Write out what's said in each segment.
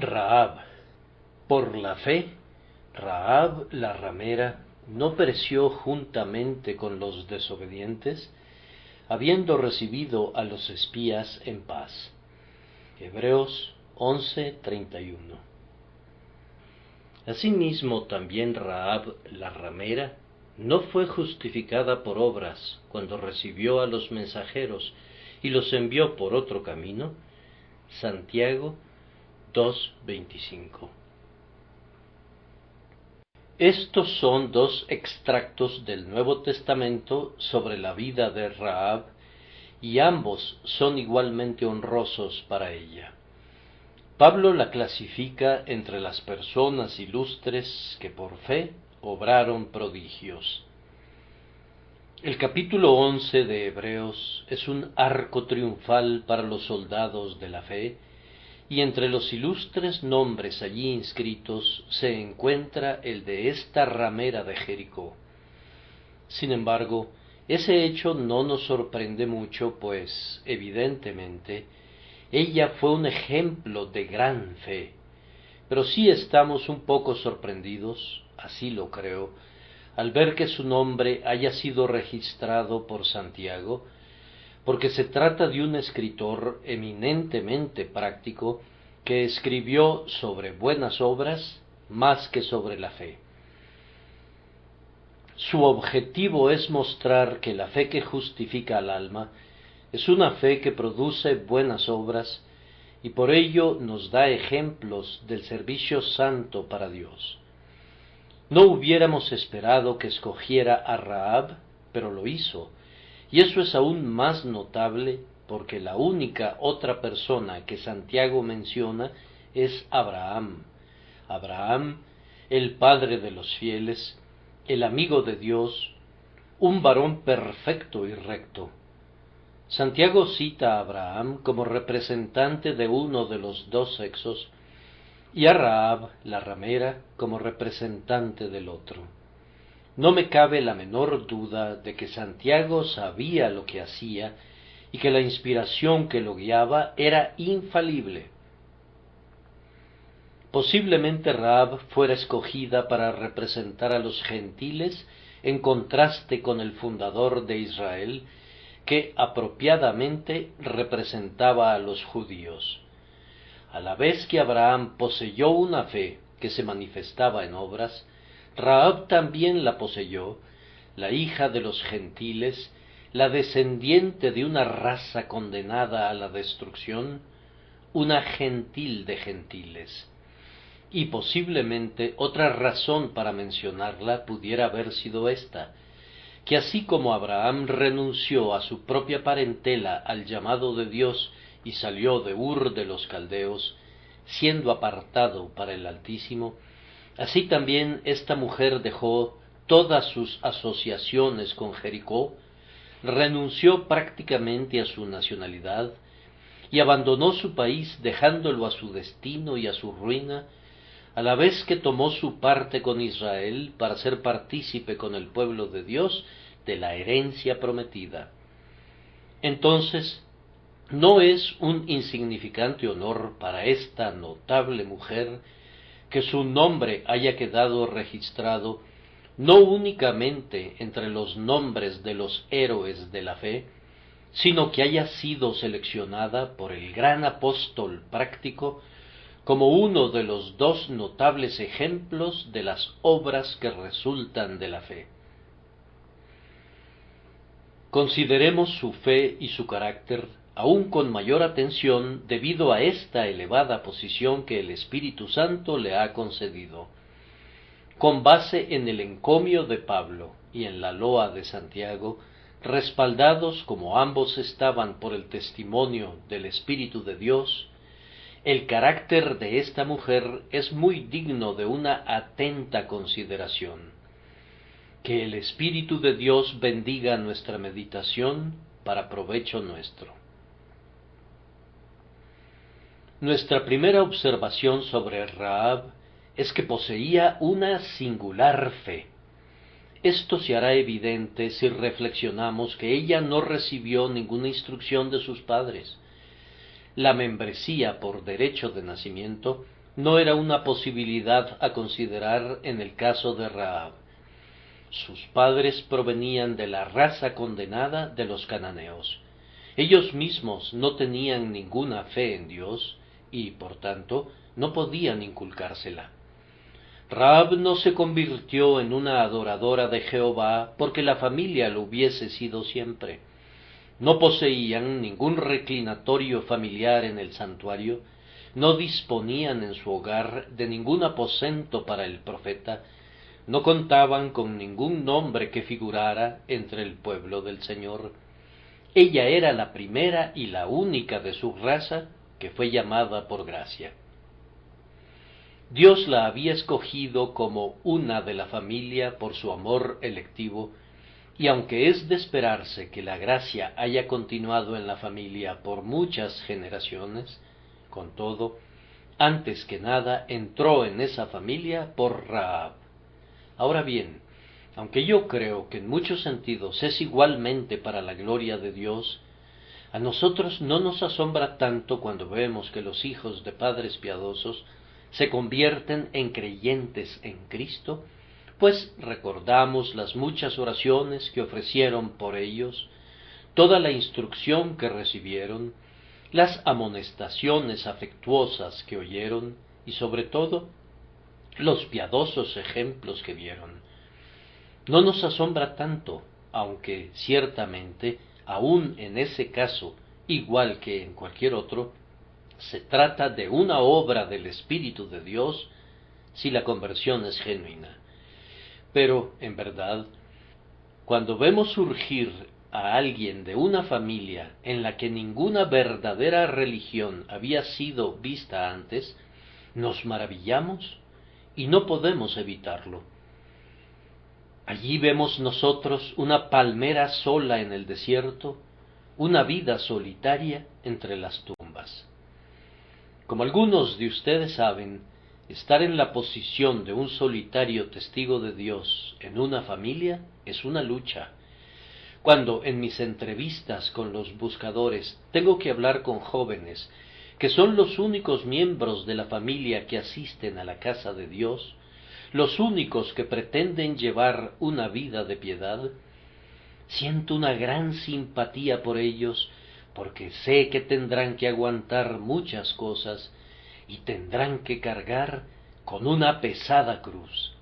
Rahab. Por la fe, Rahab la ramera no pereció juntamente con los desobedientes, habiendo recibido a los espías en paz. Hebreos 11:31. Asimismo también Rahab la ramera no fue justificada por obras cuando recibió a los mensajeros y los envió por otro camino. Santiago 2:25. Estos son dos extractos del Nuevo Testamento sobre la vida de Rahab, y ambos son igualmente honrosos para ella. Pablo la clasifica entre las personas ilustres que por fe obraron prodigios. El capítulo 11 de Hebreos es un arco triunfal para los soldados de la fe, y entre los ilustres nombres allí inscritos se encuentra el de esta ramera de Jericó. Sin embargo, ese hecho no nos sorprende mucho, pues, evidentemente, ella fue un ejemplo de gran fe. Pero sí estamos un poco sorprendidos, así lo creo, al ver que su nombre haya sido registrado por Santiago, porque se trata de un escritor eminentemente práctico que escribió sobre buenas obras más que sobre la fe. Su objetivo es mostrar que la fe que justifica al alma es una fe que produce buenas obras, y por ello nos da ejemplos del servicio santo para Dios. No hubiéramos esperado que escogiera a Rahab, pero lo hizo, y eso es aún más notable porque la única otra persona que Santiago menciona es Abraham. Abraham, el padre de los fieles, el amigo de Dios, un varón perfecto y recto. Santiago cita a Abraham como representante de uno de los dos sexos y a Rahab, la ramera, como representante del otro. No me cabe la menor duda de que Santiago sabía lo que hacía y que la inspiración que lo guiaba era infalible. Posiblemente Rahab fuera escogida para representar a los gentiles en contraste con el fundador de Israel, que apropiadamente representaba a los judíos. A la vez que Abraham poseyó una fe que se manifestaba en obras, Rahab también la poseyó, la hija de los gentiles, la descendiente de una raza condenada a la destrucción, una gentil de gentiles. Y posiblemente otra razón para mencionarla pudiera haber sido esta, que así como Abraham renunció a su propia parentela al llamado de Dios y salió de Ur de los Caldeos, siendo apartado para el Altísimo, así también esta mujer dejó todas sus asociaciones con Jericó, renunció prácticamente a su nacionalidad y abandonó su país dejándolo a su destino y a su ruina, a la vez que tomó su parte con Israel para ser partícipe con el pueblo de Dios de la herencia prometida. Entonces, no es un insignificante honor para esta notable mujer que su nombre haya quedado registrado no únicamente entre los nombres de los héroes de la fe, sino que haya sido seleccionada por el gran apóstol práctico como uno de los dos notables ejemplos de las obras que resultan de la fe. Consideremos su fe y su carácter aún con mayor atención debido a esta elevada posición que el Espíritu Santo le ha concedido. Con base en el encomio de Pablo y en la loa de Santiago, respaldados como ambos estaban por el testimonio del Espíritu de Dios, el carácter de esta mujer es muy digno de una atenta consideración. Que el Espíritu de Dios bendiga nuestra meditación para provecho nuestro. Nuestra primera observación sobre Rahab es que poseía una singular fe. Esto se hará evidente si reflexionamos que ella no recibió ninguna instrucción de sus padres. La membresía por derecho de nacimiento no era una posibilidad a considerar en el caso de Rahab. Sus padres provenían de la raza condenada de los cananeos. Ellos mismos no tenían ninguna fe en Dios y, por tanto, no podían inculcársela. Rahab no se convirtió en una adoradora de Jehová porque la familia lo hubiese sido siempre. No poseían ningún reclinatorio familiar en el santuario, no disponían en su hogar de ningún aposento para el profeta, no contaban con ningún nombre que figurara entre el pueblo del Señor. Ella era la primera y la única de su raza que fue llamada por gracia. Dios la había escogido como una de la familia por su amor electivo, y aunque es de esperarse que la gracia haya continuado en la familia por muchas generaciones, con todo, antes que nada entró en esa familia por Rahab. Ahora bien, aunque yo creo que en muchos sentidos es igualmente para la gloria de Dios, a nosotros no nos asombra tanto cuando vemos que los hijos de padres piadosos se convierten en creyentes en Cristo, pues recordamos las muchas oraciones que ofrecieron por ellos, toda la instrucción que recibieron, las amonestaciones afectuosas que oyeron y sobre todo los piadosos ejemplos que vieron. No nos asombra tanto, aunque ciertamente, aun en ese caso, igual que en cualquier otro, se trata de una obra del Espíritu de Dios si la conversión es genuina. Pero, en verdad, cuando vemos surgir a alguien de una familia en la que ninguna verdadera religión había sido vista antes, nos maravillamos y no podemos evitarlo. Allí vemos nosotros una palmera sola en el desierto, una vida solitaria entre las tumbas. Como algunos de ustedes saben, estar en la posición de un solitario testigo de Dios en una familia es una lucha. Cuando en mis entrevistas con los buscadores tengo que hablar con jóvenes que son los únicos miembros de la familia que asisten a la casa de Dios, los únicos que pretenden llevar una vida de piedad, siento una gran simpatía por ellos porque sé que tendrán que aguantar muchas cosas y tendrán que cargar con una pesada cruz.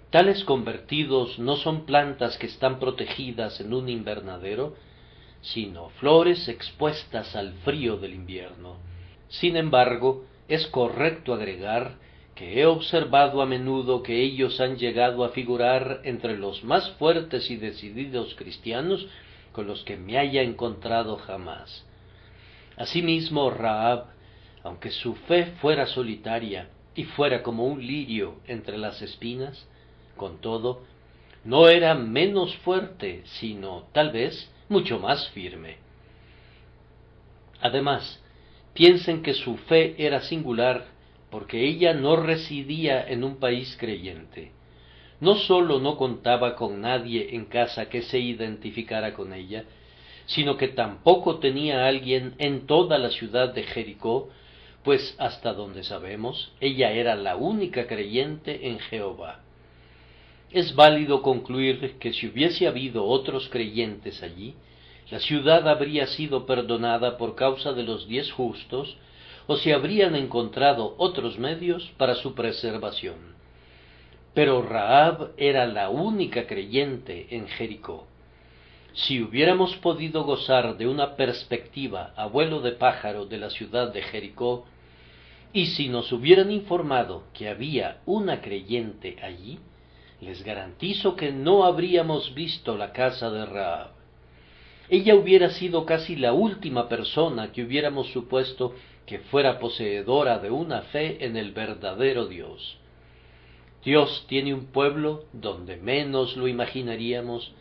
Tales convertidos no son plantas que están protegidas en un invernadero, sino flores expuestas al frío del invierno. Sin embargo, es correcto agregar que he observado a menudo que ellos han llegado a figurar entre los más fuertes y decididos cristianos con los que me haya encontrado jamás. Asimismo, Rahab, aunque su fe fuera solitaria y fuera como un lirio entre las espinas, con todo, no era menos fuerte, sino, tal vez, mucho más firme. Además, piensen que su fe era singular porque ella no residía en un país creyente. No sólo no contaba con nadie en casa que se identificara con ella, sino que tampoco tenía a alguien en toda la ciudad de Jericó, pues hasta donde sabemos, ella era la única creyente en Jehová. Es válido concluir que si hubiese habido otros creyentes allí, la ciudad habría sido perdonada por causa de los 10 justos, o se habrían encontrado otros medios para su preservación. Pero Rahab era la única creyente en Jericó. Si hubiéramos podido gozar de una perspectiva a vuelo de pájaro de la ciudad de Jericó, y si nos hubieran informado que había una creyente allí, les garantizo que no habríamos visto la casa de Rahab. Ella hubiera sido casi la última persona que hubiéramos supuesto que fuera poseedora de una fe en el verdadero Dios. Dios tiene un pueblo donde menos lo imaginaríamos,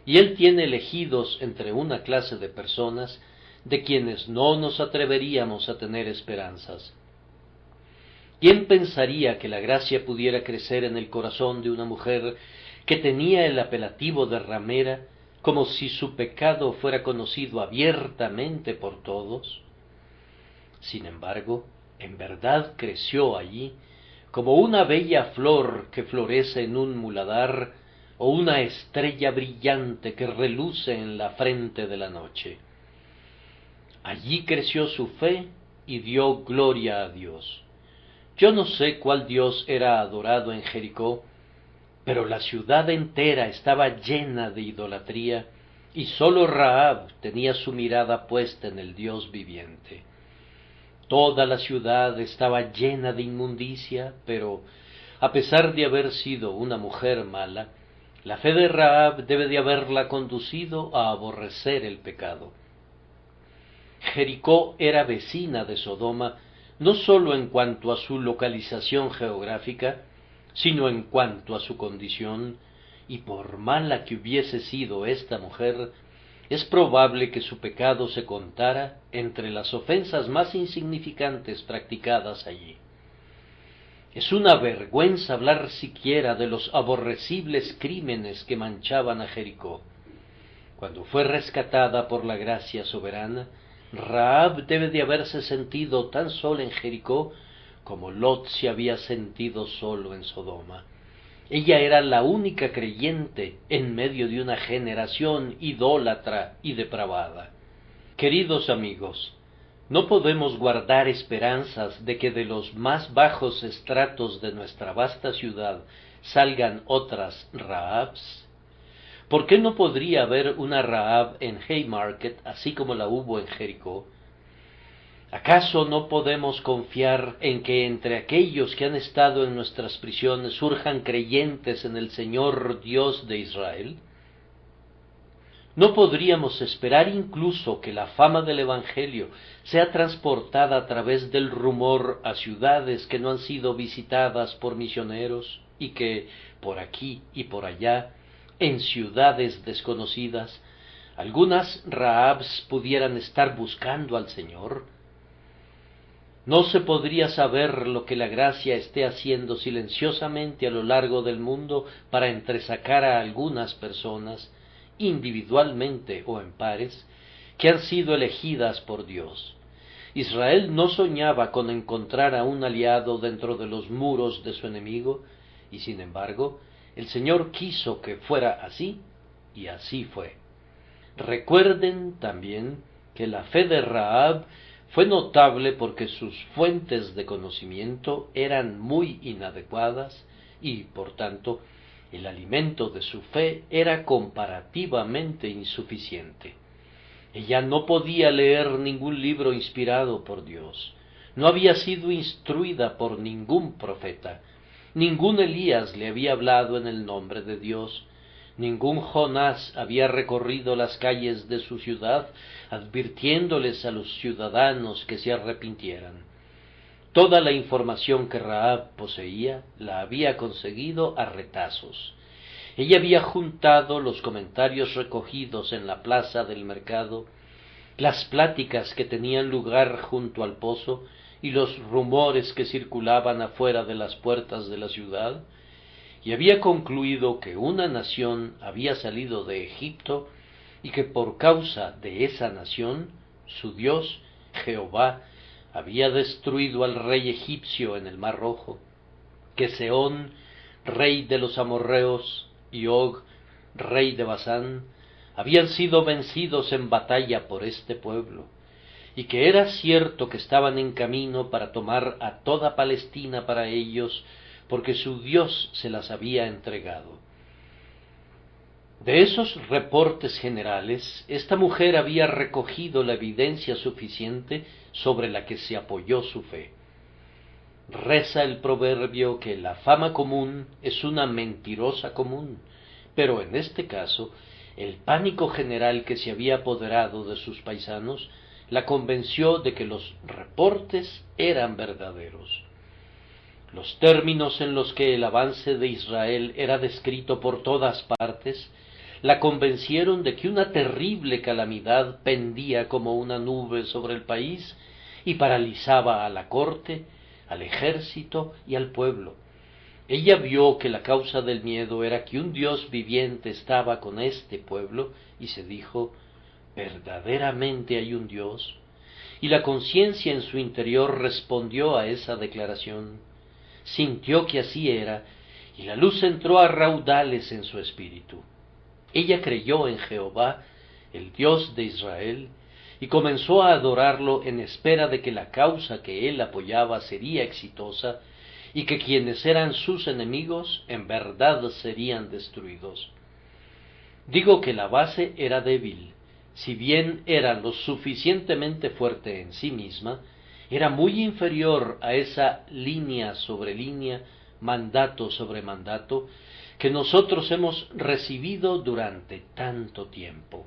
y Él tiene elegidos entre una clase de personas de quienes no nos atreveríamos a tener esperanzas. ¿Quién pensaría que la gracia pudiera crecer en el corazón de una mujer que tenía el apelativo de ramera, como si su pecado fuera conocido abiertamente por todos? Sin embargo, En verdad creció allí, como una bella flor que florece en un muladar, o una estrella brillante que reluce en la frente de la noche. Allí creció su fe y dio gloria a Dios. Yo no sé cuál Dios era adorado en Jericó, pero la ciudad entera estaba llena de idolatría, y sólo Rahab tenía su mirada puesta en el Dios viviente. Toda la ciudad estaba llena de inmundicia, pero, a pesar de haber sido una mujer mala, la fe de Rahab debe de haberla conducido a aborrecer el pecado. Jericó era vecina de Sodoma, no sólo en cuanto a su localización geográfica, sino en cuanto a su condición, y por mala que hubiese sido esta mujer, es probable que su pecado se contara entre las ofensas más insignificantes practicadas allí. Es una vergüenza hablar siquiera de los aborrecibles crímenes que manchaban a Jericó. Cuando fue rescatada por la gracia soberana, Rahab debe de haberse sentido tan sola en Jericó como Lot se había sentido solo en Sodoma. Ella era la única creyente en medio de una generación idólatra y depravada. Queridos amigos, no podemos guardar esperanzas de que de los más bajos estratos de nuestra vasta ciudad salgan otras Rahabs. ¿Por qué no podría haber una Rahab en Haymarket así como la hubo en Jericó? ¿Acaso no podemos confiar en que entre aquellos que han estado en nuestras prisiones surjan creyentes en el Señor Dios de Israel? ¿No podríamos esperar incluso que la fama del Evangelio sea transportada a través del rumor a ciudades que no han sido visitadas por misioneros y que, por aquí y por allá, en ciudades desconocidas, algunas Rahabs pudieran estar buscando al Señor? ¿No se podría saber lo que la gracia esté haciendo silenciosamente a lo largo del mundo para entresacar a algunas personas, individualmente o en pares, que han sido elegidas por Dios? Israel no soñaba con encontrar a un aliado dentro de los muros de su enemigo, y sin embargo, el Señor quiso que fuera así, y así fue. Recuerden también que la fe de Rahab fue notable porque sus fuentes de conocimiento eran muy inadecuadas y, por tanto, el alimento de su fe era comparativamente insuficiente. Ella no podía leer ningún libro inspirado por Dios, no había sido instruida por ningún profeta, ningún Elías le había hablado en el nombre de Dios, ningún Jonás había recorrido las calles de su ciudad advirtiéndoles a los ciudadanos que se arrepintieran. Toda la información que Rahab poseía la había conseguido a retazos. Ella había juntado los comentarios recogidos en la plaza del mercado, las pláticas que tenían lugar junto al pozo y los rumores que circulaban afuera de las puertas de la ciudad, y había concluido que una nación había salido de Egipto y que por causa de esa nación, su Dios, Jehová, había destruido al rey egipcio en el Mar Rojo, que Sehón, rey de los amorreos, y Og, rey de Basán, habían sido vencidos en batalla por este pueblo, y que era cierto que estaban en camino para tomar a toda Palestina para ellos, porque su Dios se las había entregado. De esos reportes generales, esta mujer había recogido la evidencia suficiente sobre la que se apoyó su fe. Reza el proverbio que la fama común es una mentirosa común, pero en este caso, el pánico general que se había apoderado de sus paisanos la convenció de que los reportes eran verdaderos. Los términos en los que el avance de Israel era descrito por todas partes la convencieron de que una terrible calamidad pendía como una nube sobre el país y paralizaba a la corte, al ejército y al pueblo. Ella vio que la causa del miedo era que un Dios viviente estaba con este pueblo y se dijo: verdaderamente hay un Dios. y la conciencia en su interior respondió a esa declaración. Sintió que así era, y la luz entró a raudales en su espíritu. Ella creyó en Jehová, el Dios de Israel, y comenzó a adorarlo en espera de que la causa que él apoyaba sería exitosa, y que quienes eran sus enemigos en verdad serían destruidos. Digo que la base era débil, si bien era lo suficientemente fuerte en sí misma, era muy inferior a esa línea sobre línea, mandato sobre mandato, que nosotros hemos recibido durante tanto tiempo.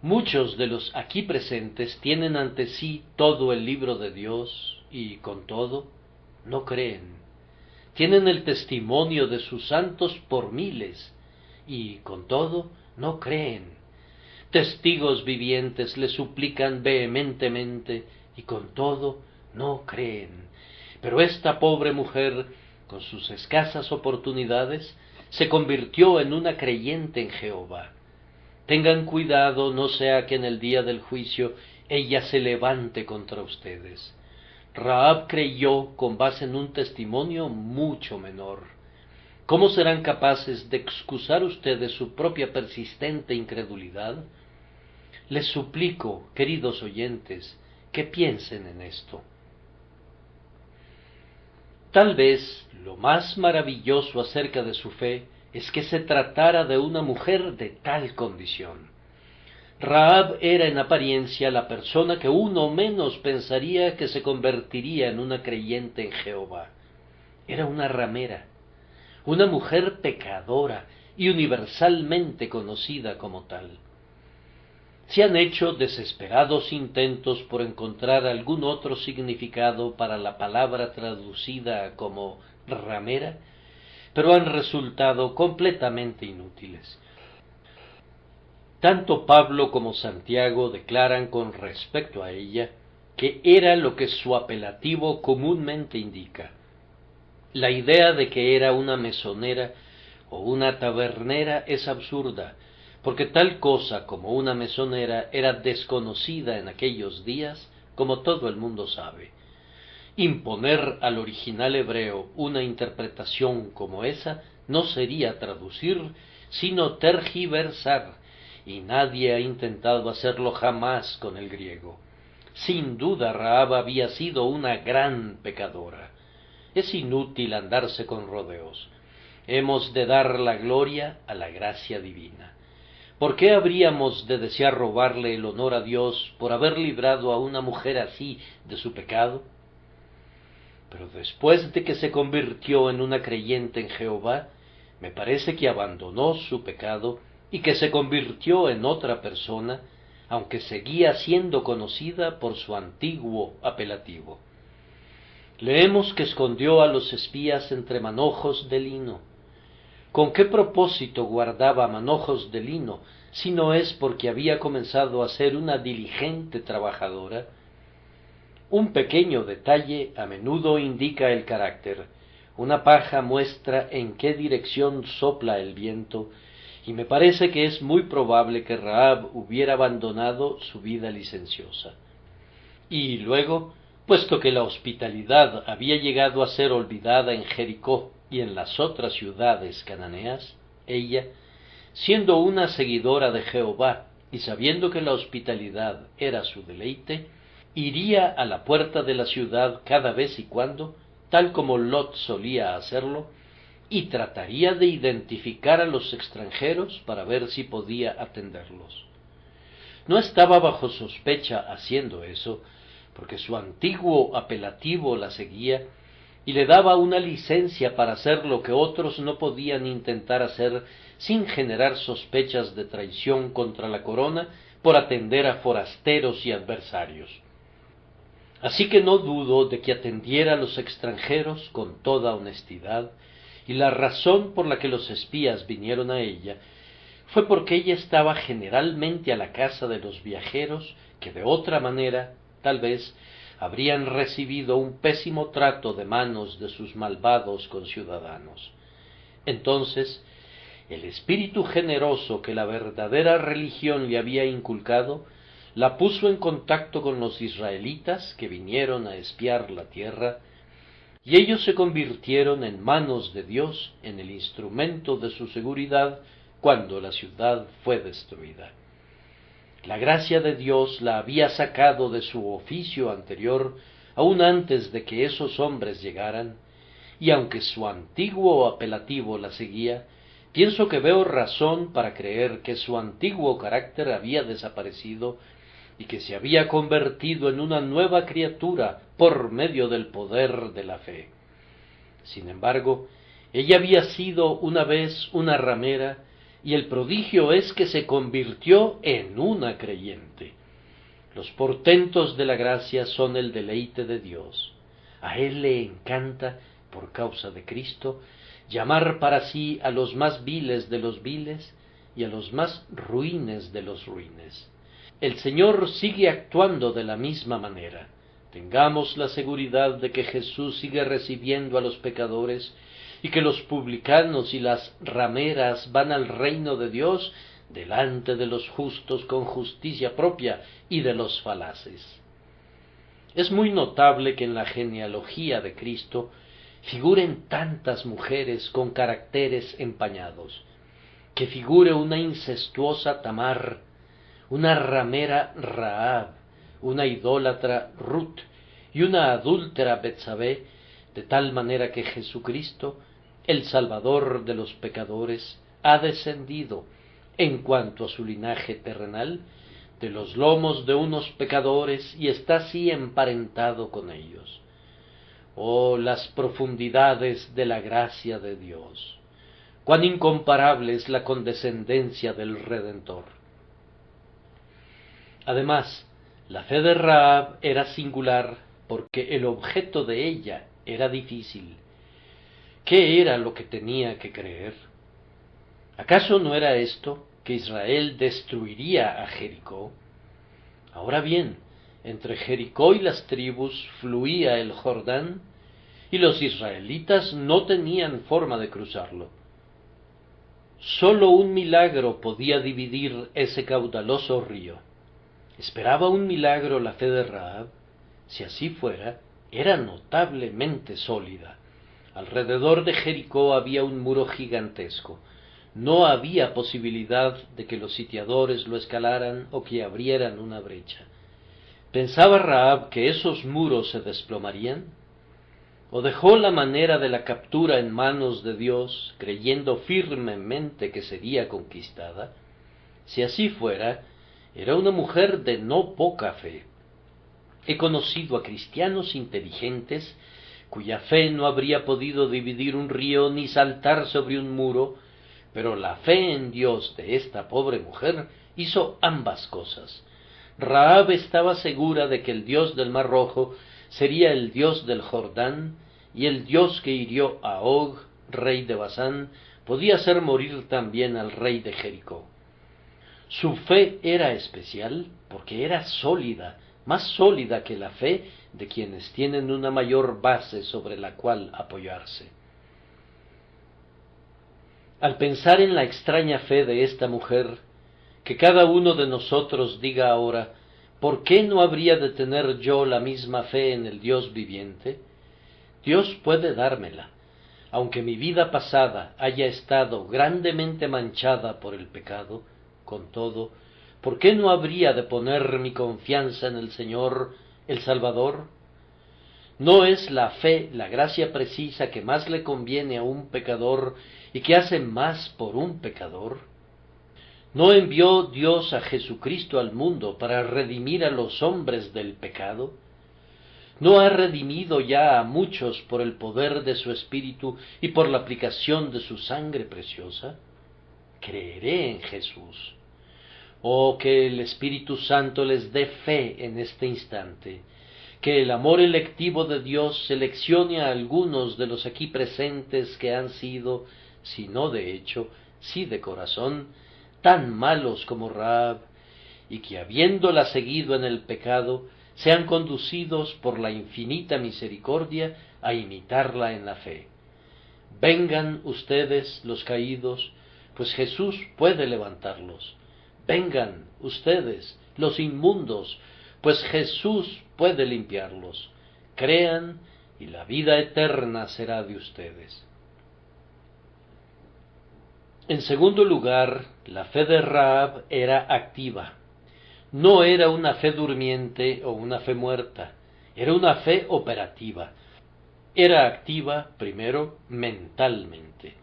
Muchos de los aquí presentes tienen ante sí todo el libro de Dios y, con todo, no creen. Tienen el testimonio de sus santos por miles y, con todo, no creen. Testigos vivientes le suplican vehementemente y, con todo, no creen. Pero esta pobre mujer, con sus escasas oportunidades, se convirtió en una creyente en Jehová. Tengan cuidado, no sea que en el día del juicio ella se levante contra ustedes. Rahab creyó con base en un testimonio mucho menor. ¿Cómo serán capaces de excusar ustedes su propia persistente incredulidad? Les suplico, queridos oyentes, que piensen en esto. Tal vez lo más maravilloso acerca de su fe es que se tratara de una mujer de tal condición. Rahab era en apariencia la persona que uno menos pensaría que se convertiría en una creyente en Jehová. Era una ramera, una mujer pecadora y universalmente conocida como tal. Se han hecho desesperados intentos por encontrar algún otro significado para la palabra traducida como ramera, pero han resultado completamente inútiles. Tanto Pablo como Santiago declaran con respecto a ella que era lo que su apelativo comúnmente indica. La idea de que era una mesonera o una tabernera es absurda, porque tal cosa como una mesonera era desconocida en aquellos días, como todo el mundo sabe. Imponer al original hebreo una interpretación como esa no sería traducir, sino tergiversar, y nadie ha intentado hacerlo jamás con el griego. Sin duda Rahab había sido una gran pecadora. Es inútil andarse con rodeos. Hemos de dar la gloria a la gracia divina. ¿Por qué habríamos de desear robarle el honor a Dios por haber librado a una mujer así de su pecado? Pero después de que se convirtió en una creyente en Jehová, me parece que abandonó su pecado y que se convirtió en otra persona, aunque seguía siendo conocida por su antiguo apelativo. Leemos que escondió a los espías entre manojos de lino. ¿Con qué propósito guardaba manojos de lino, si no es porque había comenzado a ser una diligente trabajadora? Un pequeño detalle a menudo indica el carácter. Una paja muestra en qué dirección sopla el viento, y me parece que es muy probable que Rahab hubiera abandonado su vida licenciosa. Y luego, puesto que la hospitalidad había llegado a ser olvidada en Jericó y en las otras ciudades cananeas, ella, siendo una seguidora de Jehová y sabiendo que la hospitalidad era su deleite, iría a la puerta de la ciudad cada vez y cuando, tal como Lot solía hacerlo, y trataría de identificar a los extranjeros para ver si podía atenderlos. No estaba bajo sospecha haciendo eso, porque su antiguo apelativo la seguía y le daba una licencia para hacer lo que otros no podían intentar hacer sin generar sospechas de traición contra la corona por atender a forasteros y adversarios. Así que no dudo de que atendiera a los extranjeros con toda honestidad, y la razón por la que los espías vinieron a ella fue porque ella estaba generalmente a la casa de los viajeros que de otra manera, tal vez, habrían recibido un pésimo trato de manos de sus malvados conciudadanos. Entonces, el espíritu generoso que la verdadera religión le había inculcado, la puso en contacto con los israelitas que vinieron a espiar la tierra, y ellos se convirtieron en manos de Dios en el instrumento de su seguridad cuando la ciudad fue destruida. La gracia de Dios la había sacado de su oficio anterior aún antes de que esos hombres llegaran, y aunque su antiguo apelativo la seguía, pienso que veo razón para creer que su antiguo carácter había desaparecido y que se había convertido en una nueva criatura por medio del poder de la fe. Sin embargo, ella había sido una vez una ramera, y el prodigio es que se convirtió en una creyente. Los portentos de la gracia son el deleite de Dios. A Él le encanta, por causa de Cristo, llamar para sí a los más viles de los viles y a los más ruines de los ruines. El Señor sigue actuando de la misma manera. Tengamos la seguridad de que Jesús sigue recibiendo a los pecadores y que los publicanos y las rameras van al reino de Dios delante de los justos con justicia propia y de los falaces. Es muy notable que en la genealogía de Cristo figuren tantas mujeres con caracteres empañados, que figure una incestuosa Tamar, una ramera Rahab, una idólatra Ruth y una adúltera Betsabé, de tal manera que Jesucristo, el Salvador de los pecadores, ha descendido, en cuanto a su linaje terrenal, de los lomos de unos pecadores y está así emparentado con ellos. Oh, las profundidades de la gracia de Dios! Cuán incomparable es la condescendencia del Redentor. Además, la fe de Rahab era singular porque el objeto de ella era difícil. ¿Qué era lo que tenía que creer? ¿Acaso no era esto, que Israel destruiría a Jericó? Ahora bien, entre Jericó y las tribus fluía el Jordán, y los israelitas no tenían forma de cruzarlo. Sólo un milagro podía dividir ese caudaloso río. ¿Esperaba un milagro la fe de Rahab? Si así fuera, era notablemente sólida. Alrededor de Jericó había un muro gigantesco. No había posibilidad de que los sitiadores lo escalaran o que abrieran una brecha. ¿Pensaba Rahab que esos muros se desplomarían? ¿O dejó la manera de la captura en manos de Dios, creyendo firmemente que sería conquistada? Si así fuera, era una mujer de no poca fe. He conocido a cristianos inteligentes cuya fe no habría podido dividir un río ni saltar sobre un muro, pero la fe en Dios de esta pobre mujer hizo ambas cosas. Rahab estaba segura de que el Dios del Mar Rojo sería el Dios del Jordán, y el Dios que hirió a Og, rey de Basán, podía hacer morir también al rey de Jericó. Su fe era especial porque era sólida, más sólida que la fe de quienes tienen una mayor base sobre la cual apoyarse. Al pensar en la extraña fe de esta mujer, que cada uno de nosotros diga ahora, ¿por qué no habría de tener yo la misma fe en el Dios viviente? Dios puede dármela, aunque mi vida pasada haya estado grandemente manchada por el pecado. Con todo, ¿por qué no habría de poner mi confianza en el Señor, el Salvador? ¿No es la fe la gracia precisa que más le conviene a un pecador y que hace más por un pecador? ¿No envió Dios a Jesucristo al mundo para redimir a los hombres del pecado? ¿No ha redimido ya a muchos por el poder de su Espíritu y por la aplicación de su sangre preciosa? Creeré en Jesús. Oh, que el Espíritu Santo les dé fe en este instante, que el amor electivo de Dios seleccione a algunos de los aquí presentes que han sido, si no de hecho, sí de corazón, tan malos como Rahab, y que habiéndola seguido en el pecado, sean conducidos por la infinita misericordia a imitarla en la fe. Vengan ustedes los caídos, pues Jesús puede levantarlos. Vengan ustedes los inmundos, pues Jesús puede limpiarlos. Crean y la vida eterna será de ustedes. En segundo lugar, la fe de Rahab era activa. No era una fe durmiente o una fe muerta, era una fe operativa. Era activa, primero, mentalmente.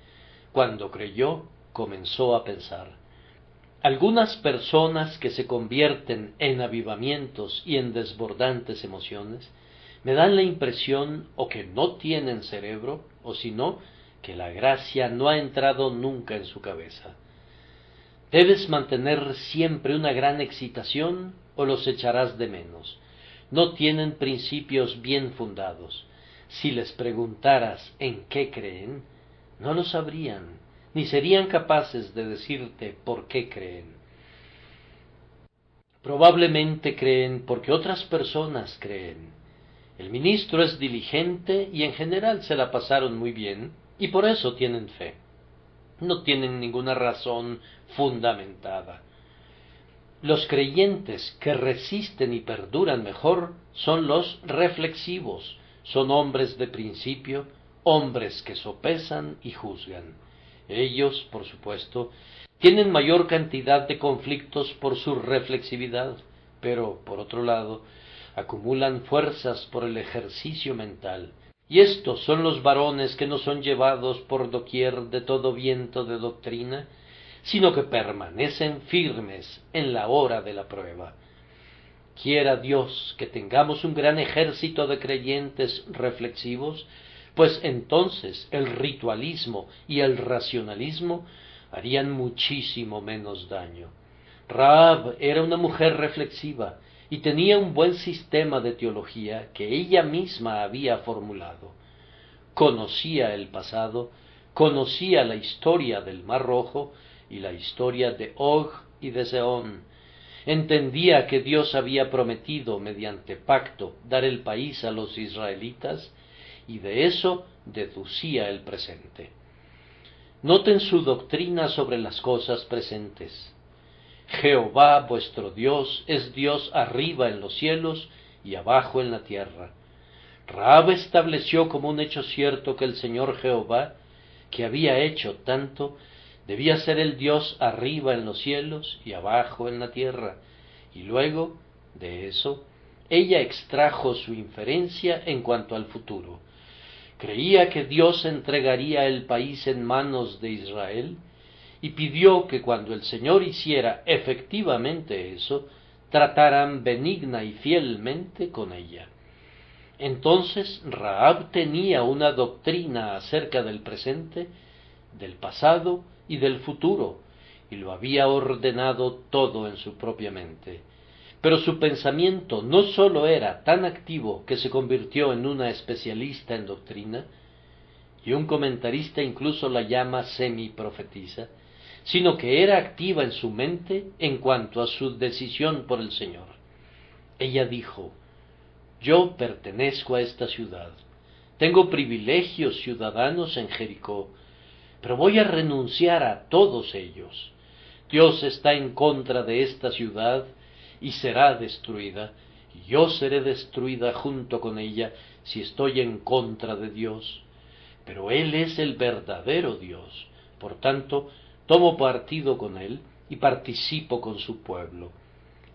Cuando creyó, comenzó a pensar. Algunas personas que se convierten en avivamientos y en desbordantes emociones me dan la impresión o que no tienen cerebro, o si no, que la gracia no ha entrado nunca en su cabeza. Debes mantener siempre una gran excitación o los echarás de menos. No tienen principios bien fundados. Si les preguntaras en qué creen, no lo sabrían, ni serían capaces de decirte por qué creen. Probablemente creen porque otras personas creen. El ministro es diligente y en general se la pasaron muy bien, y por eso tienen fe. No tienen ninguna razón fundamentada. Los creyentes que resisten y perduran mejor son los reflexivos, son hombres de principio, hombres que sopesan y juzgan. Ellos, por supuesto, tienen mayor cantidad de conflictos por su reflexividad, pero, por otro lado, acumulan fuerzas por el ejercicio mental. Y estos son los varones que no son llevados por doquier de todo viento de doctrina, sino que permanecen firmes en la hora de la prueba. Quiera Dios que tengamos un gran ejército de creyentes reflexivos, pues entonces el ritualismo y el racionalismo harían muchísimo menos daño. Rahab era una mujer reflexiva y tenía un buen sistema de teología que ella misma había formulado. Conocía el pasado, conocía la historia del Mar Rojo y la historia de Og y de Sehón. Entendía que Dios había prometido mediante pacto dar el país a los israelitas y de eso deducía el presente. Noten su doctrina sobre las cosas presentes. Jehová vuestro Dios es Dios arriba en los cielos y abajo en la tierra. Rahab estableció como un hecho cierto que el Señor Jehová, que había hecho tanto, debía ser el Dios arriba en los cielos y abajo en la tierra, y luego, de eso, ella extrajo su inferencia en cuanto al futuro. Creía que Dios entregaría el país en manos de Israel, y pidió que cuando el Señor hiciera efectivamente eso, trataran benigna y fielmente con ella. Entonces Rahab tenía una doctrina acerca del presente, del pasado y del futuro, y lo había ordenado todo en su propia mente. Pero su pensamiento no sólo era tan activo que se convirtió en una especialista en doctrina, y un comentarista incluso la llama semiprofetisa, sino que era activa en su mente en cuanto a su decisión por el Señor. Ella dijo: yo pertenezco a esta ciudad, tengo privilegios ciudadanos en Jericó, pero voy a renunciar a todos ellos. Dios está en contra de esta ciudad y será destruida, y yo seré destruida junto con ella si estoy en contra de Dios. Pero Él es el verdadero Dios, por tanto, tomo partido con Él y participo con su pueblo.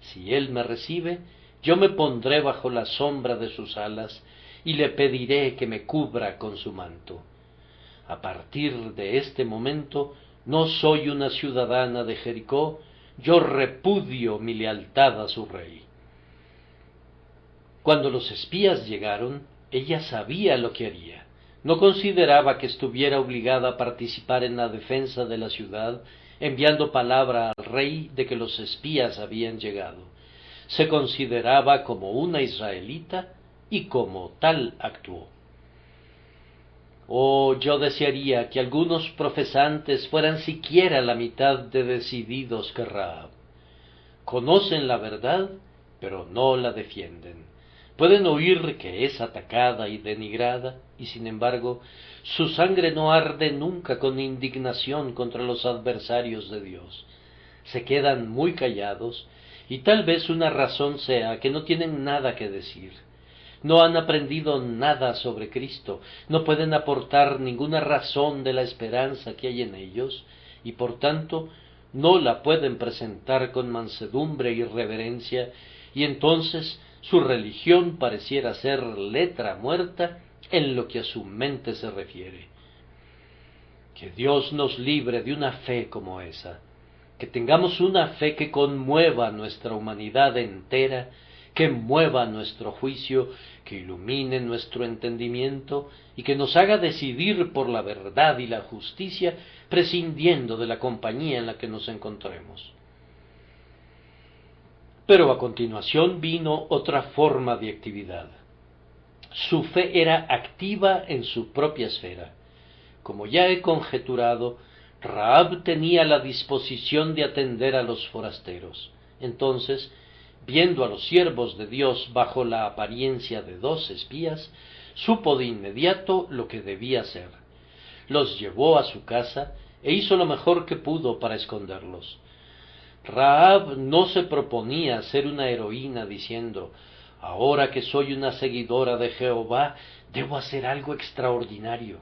Si Él me recibe, yo me pondré bajo la sombra de sus alas y le pediré que me cubra con su manto. A partir de este momento no soy una ciudadana de Jericó, yo repudio mi lealtad a su rey. Cuando los espías llegaron, ella sabía lo que haría. No consideraba que estuviera obligada a participar en la defensa de la ciudad, enviando palabra al rey de que los espías habían llegado. Se consideraba como una israelita y como tal actuó. Oh, yo desearía que algunos profesantes fueran siquiera la mitad de decididos que Rahab. Conocen la verdad, pero no la defienden. Pueden oír que es atacada y denigrada, y sin embargo, su sangre no arde nunca con indignación contra los adversarios de Dios. Se quedan muy callados Y tal vez una razón sea que no tienen nada que decir. No han aprendido nada sobre Cristo, no pueden aportar ninguna razón de la esperanza que hay en ellos, y por tanto no la pueden presentar con mansedumbre y reverencia, y entonces su religión pareciera ser letra muerta en lo que a su mente se refiere. Que Dios nos libre de una fe como esa, que tengamos una fe que conmueva nuestra humanidad entera, que mueva nuestro juicio, que ilumine nuestro entendimiento y que nos haga decidir por la verdad y la justicia, prescindiendo de la compañía en la que nos encontremos. Pero a continuación vino otra forma de actividad. Su fe era activa en su propia esfera. Como ya he conjeturado, Rahab tenía la disposición de atender a los forasteros. Entonces, viendo a los siervos de Dios bajo la apariencia de 2 espías, supo de inmediato lo que debía hacer. Los llevó a su casa e hizo lo mejor que pudo para esconderlos. Rahab no se proponía ser una heroína diciendo: ahora que soy una seguidora de Jehová, debo hacer algo extraordinario.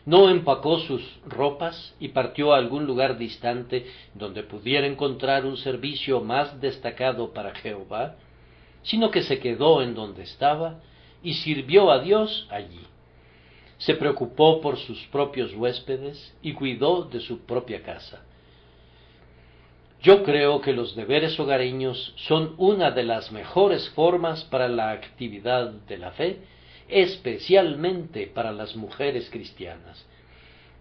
No empacó sus ropas y partió a algún lugar distante donde pudiera encontrar un servicio más destacado para Jehová, sino que se quedó en donde estaba y sirvió a Dios allí. Se preocupó por sus propios huéspedes y cuidó de su propia casa. Yo creo que los deberes hogareños son una de las mejores formas para la actividad de la fe, especialmente para las mujeres cristianas.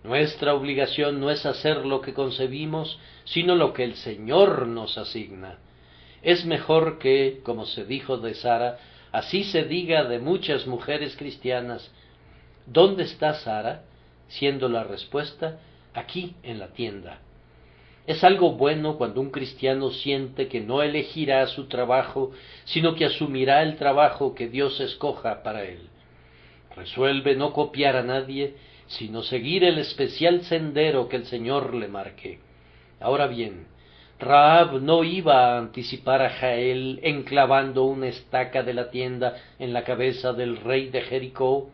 Nuestra obligación no es hacer lo que concebimos, sino lo que el Señor nos asigna. Es mejor que, como se dijo de Sara, así se diga de muchas mujeres cristianas: ¿dónde está Sara? Siendo la respuesta: aquí en la tienda. Es algo bueno cuando un cristiano siente que no elegirá su trabajo, sino que asumirá el trabajo que Dios escoja para él. Resuelve no copiar a nadie, sino seguir el especial sendero que el Señor le marque. Ahora bien, Rahab no iba a anticipar a Jael enclavando una estaca de la tienda en la cabeza del rey de Jericó,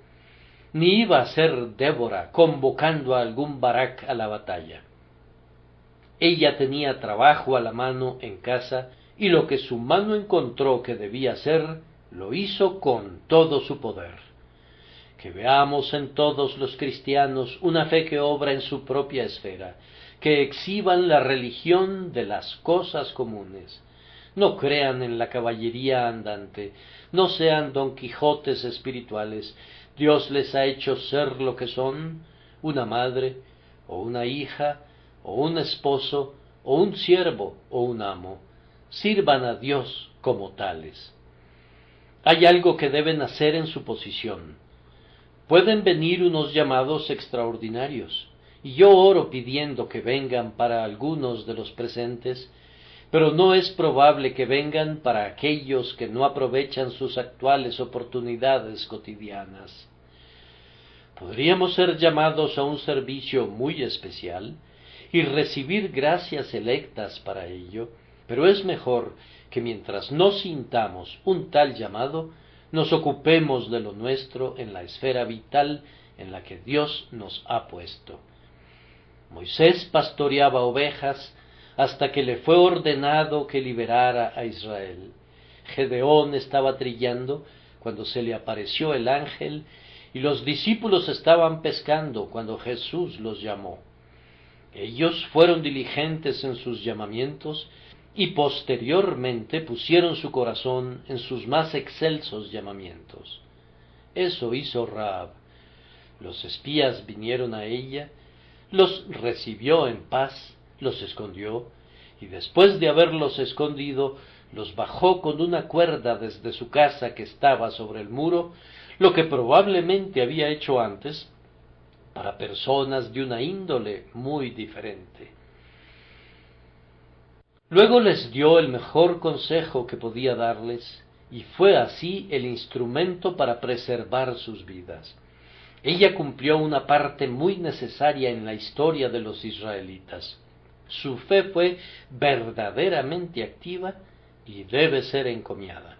ni iba a ser Débora convocando a algún Barak a la batalla. Ella tenía trabajo a la mano en casa, y lo que su mano encontró que debía hacer, lo hizo con todo su poder. Que veamos en todos los cristianos una fe que obra en su propia esfera, que exhiban la religión de las cosas comunes. No crean en la caballería andante, no sean Don Quijotes espirituales. Dios les ha hecho ser lo que son: una madre, o una hija, o un esposo, o un siervo, o un amo. Sirvan a Dios como tales. Hay algo que deben hacer en su posición. Pueden venir unos llamados extraordinarios, y yo oro pidiendo que vengan para algunos de los presentes, pero no es probable que vengan para aquellos que no aprovechan sus actuales oportunidades cotidianas. Podríamos ser llamados a un servicio muy especial y recibir gracias electas para ello, pero es mejor que mientras no sintamos un tal llamado, nos ocupemos de lo nuestro en la esfera vital en la que Dios nos ha puesto. Moisés pastoreaba ovejas hasta que le fue ordenado que liberara a Israel. Gedeón estaba trillando cuando se le apareció el ángel, y los discípulos estaban pescando cuando Jesús los llamó. Ellos fueron diligentes en sus llamamientos y posteriormente pusieron su corazón en sus más excelsos llamamientos. Eso hizo Rahab. Los espías vinieron a ella, los recibió en paz, los escondió, y después de haberlos escondido, los bajó con una cuerda desde su casa que estaba sobre el muro, lo que probablemente había hecho antes para personas de una índole muy diferente. Luego les dio el mejor consejo que podía darles, y fue así el instrumento para preservar sus vidas. Ella cumplió una parte muy necesaria en la historia de los israelitas. Su fe fue verdaderamente activa y debe ser encomiada.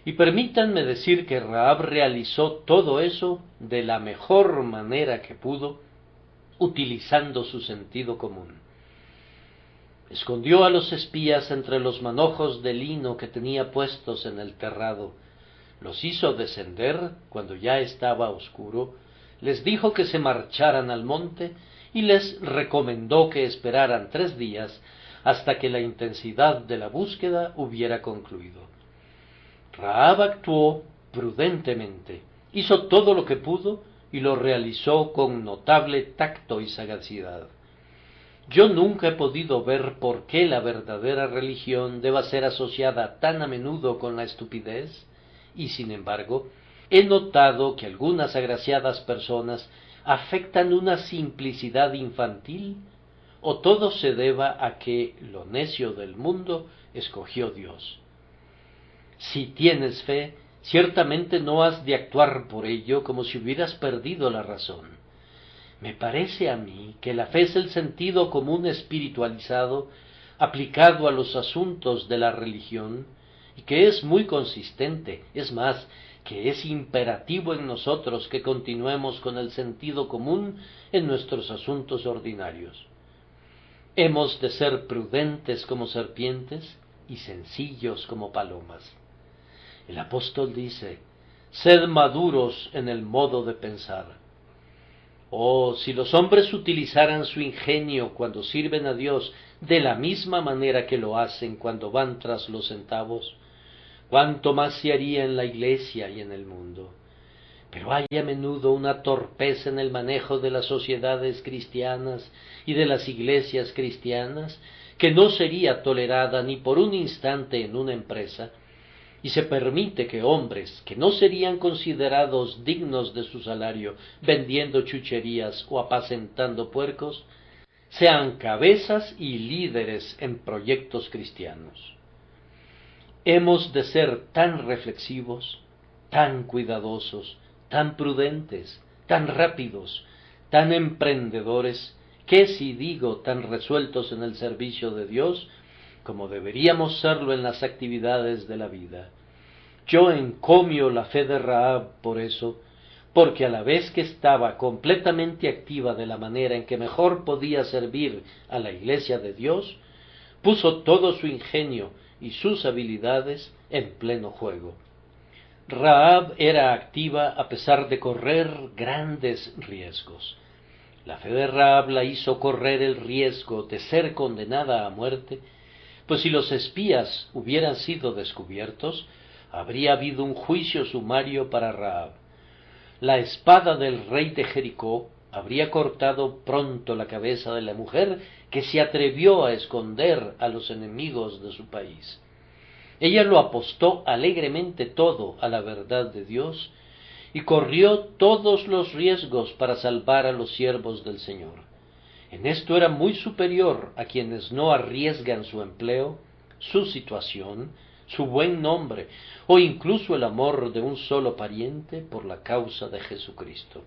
Y permítanme decir que Rahab realizó todo eso de la mejor manera que pudo, utilizando su sentido común. Escondió a los espías entre los manojos de lino que tenía puestos en el terrado, los hizo descender cuando ya estaba oscuro, les dijo que se marcharan al monte y les recomendó que esperaran 3 días hasta que la intensidad de la búsqueda hubiera concluido. Rahab actuó prudentemente, hizo todo lo que pudo y lo realizó con notable tacto y sagacidad. Yo nunca he podido ver por qué la verdadera religión deba ser asociada tan a menudo con la estupidez, y sin embargo, he notado que algunas agraciadas personas afectan una simplicidad infantil, o todo se deba a que lo necio del mundo escogió Dios. Si tienes fe, ciertamente no has de actuar por ello como si hubieras perdido la razón. Me parece a mí que la fe es el sentido común espiritualizado aplicado a los asuntos de la religión y que es muy consistente, es más, que es imperativo en nosotros que continuemos con el sentido común en nuestros asuntos ordinarios. Hemos de ser prudentes como serpientes y sencillos como palomas. El apóstol dice, sed maduros en el modo de pensar. Oh, si los hombres utilizaran su ingenio cuando sirven a Dios de la misma manera que lo hacen cuando van tras los centavos, cuánto más se haría en la iglesia y en el mundo. Pero hay a menudo una torpeza en el manejo de las sociedades cristianas y de las iglesias cristianas que no sería tolerada ni por un instante en una empresa, y se permite que hombres que no serían considerados dignos de su salario vendiendo chucherías o apacentando puercos, sean cabezas y líderes en proyectos cristianos. Hemos de ser tan reflexivos, tan cuidadosos, tan prudentes, tan rápidos, tan emprendedores, que si digo tan resueltos en el servicio de Dios, como deberíamos serlo en las actividades de la vida. Yo encomio la fe de Rahab por eso, porque a la vez que estaba completamente activa de la manera en que mejor podía servir a la iglesia de Dios, puso todo su ingenio y sus habilidades en pleno juego. Rahab era activa a pesar de correr grandes riesgos. La fe de Rahab la hizo correr el riesgo de ser condenada a muerte, pues si los espías hubieran sido descubiertos, habría habido un juicio sumario para Rahab. La espada del rey de Jericó habría cortado pronto la cabeza de la mujer que se atrevió a esconder a los enemigos de su país. Ella lo apostó alegremente todo a la verdad de Dios y corrió todos los riesgos para salvar a los siervos del Señor. En esto era muy superior a quienes no arriesgan su empleo, su situación, su buen nombre o incluso el amor de un solo pariente por la causa de Jesucristo.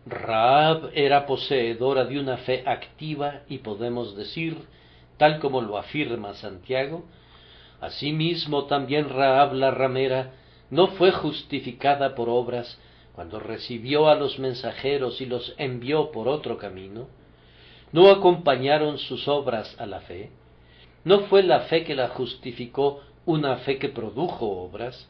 Rahab era poseedora de una fe activa y podemos decir, tal como lo afirma Santiago, asimismo también Rahab la ramera no fue justificada por obras cuando recibió a los mensajeros y los envió por otro camino. ¿No acompañaron sus obras a la fe? ¿No fue la fe que la justificó una fe que produjo obras?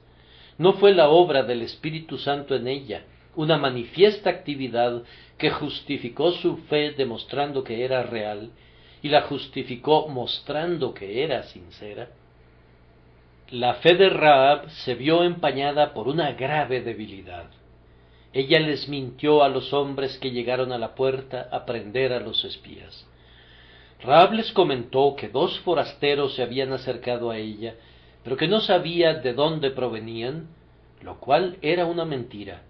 ¿No fue la obra del Espíritu Santo en ella una manifiesta actividad que justificó su fe demostrando que era real y la justificó mostrando que era sincera? La fe de Rahab se vio empañada por una grave debilidad. Ella les mintió a los hombres que llegaron a la puerta a prender a los espías. Rahab les comentó que 2 forasteros se habían acercado a ella, pero que no sabía de dónde provenían, lo cual era una mentira,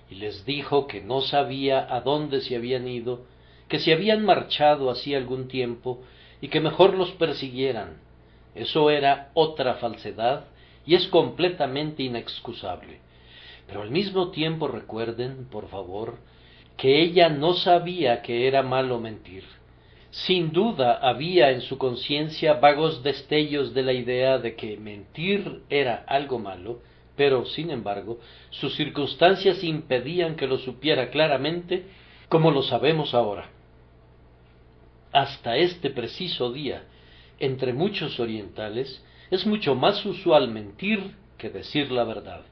y les dijo que no sabía a dónde se habían ido, que se habían marchado hacía algún tiempo y que mejor los persiguieran. Eso era otra falsedad y es completamente inexcusable. Pero al mismo tiempo recuerden, por favor, que ella no sabía que era malo mentir. Sin duda había en su conciencia vagos destellos de la idea de que mentir era algo malo, pero, sin embargo, sus circunstancias impedían que lo supiera claramente como lo sabemos ahora. Hasta este preciso día, entre muchos orientales, es mucho más usual mentir que decir la verdad.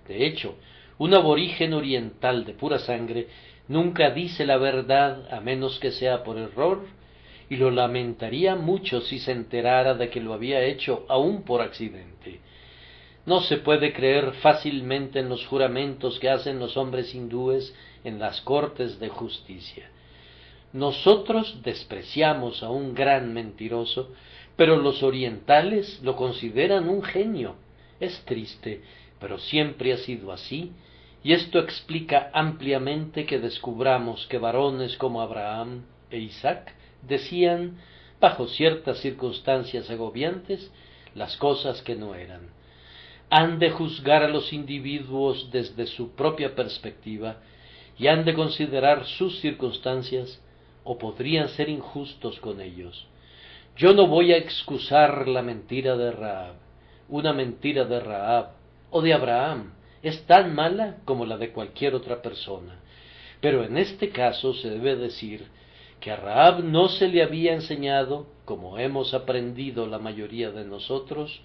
De hecho, un aborigen oriental de pura sangre nunca dice la verdad a menos que sea por error, y lo lamentaría mucho si se enterara de que lo había hecho aún por accidente. No se puede creer fácilmente en los juramentos que hacen los hombres hindúes en las cortes de justicia. Nosotros despreciamos a un gran mentiroso, pero los orientales lo consideran un genio. Es triste, pero siempre ha sido así, y esto explica ampliamente que descubramos que varones como Abraham e Isaac decían, bajo ciertas circunstancias agobiantes, las cosas que no eran. Han de juzgar a los individuos desde su propia perspectiva y han de considerar sus circunstancias, o podrían ser injustos con ellos. Yo no voy a excusar la mentira de Rahab. Una mentira de Rahab o de Abraham es tan mala como la de cualquier otra persona. Pero en este caso se debe decir que a Rahab no se le había enseñado, como hemos aprendido la mayoría de nosotros,